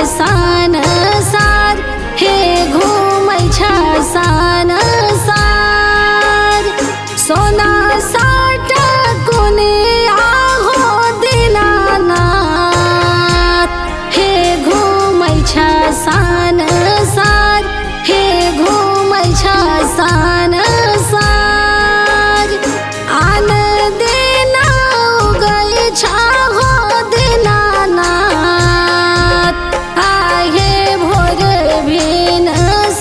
सान सार हे घूमै छ सान सार सोना साट कुने आहो दीनानाथ हे घूमै छ सान सार हे घूमै छ सान सार आन देना उगै छ हो दीनानाथ आहे भोर भिन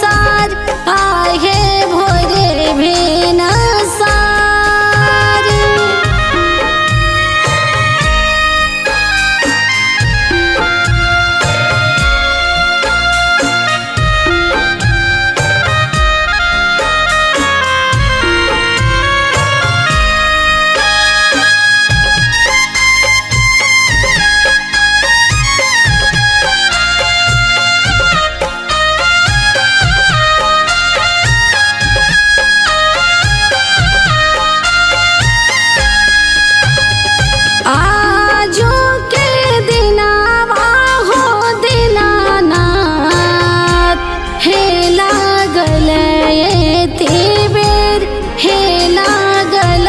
सार आहे भोर भिन सार आजो के दिनावा हो दीनानाथ हे लागल एति बेर हे लागल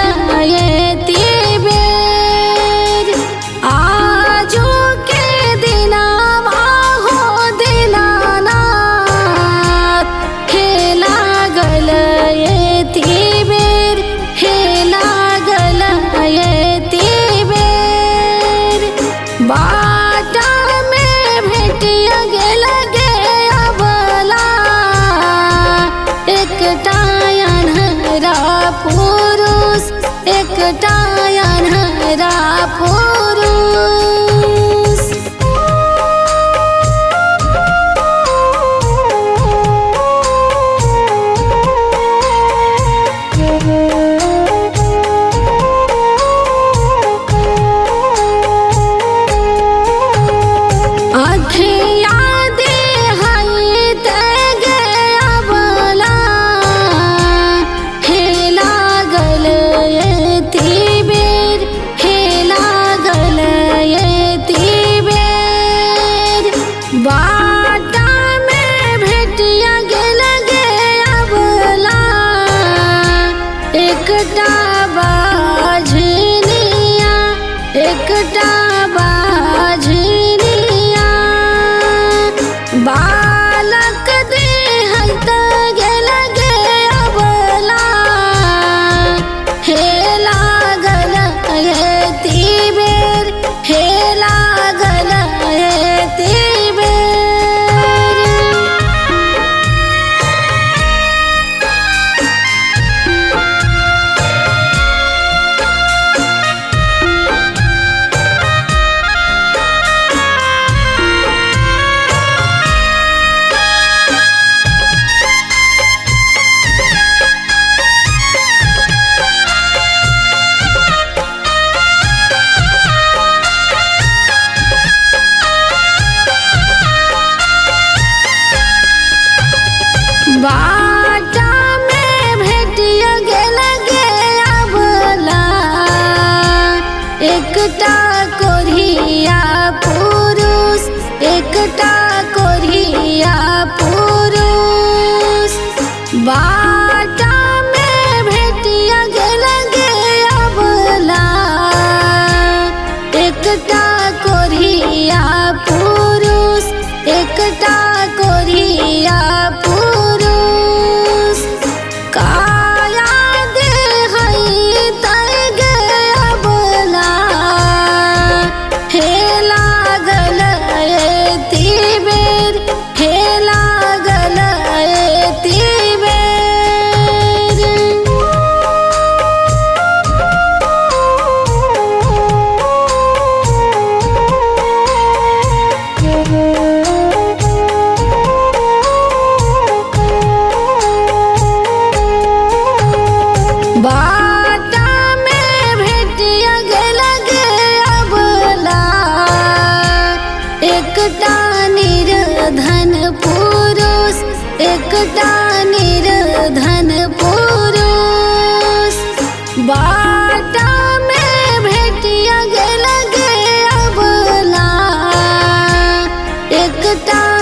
एति बेर आजो के दिनावा हो दीनानाथ हे लागल एति बेर हे लागल एति बाटा में भेटिया गेल गे अबला एकटा अन्हरा पुरुष एकटा अन्हरा पुरुष अथिया दे हई तगे अबला हे लागल एति बेर हे लागल एति बेर बाटा में भेटिया गेल गे अबला एकटा बाझनिया एकटा बाझनिया बालक देहत गेल गे अबला हे लागल एति बेर हे लागल एति बेर बाटा में भेटिया गेल गे अबला एकटा कोरिया पुरुष एकटा कोरिया पुरुष बाटा में भेटिया गेल गे अबला एकटा कोरिया पुरुष एकटा कोरिया पुरुष काया दे हई तगे अबला हे लागल एति बेर हे लागल एति बेर बाटा में भेटिया गेल गे अबला एकटा निर्धन पुरुष एकटा निर्धन पुरुष बाटा में भेटिया गेल गे अबला एक एकटा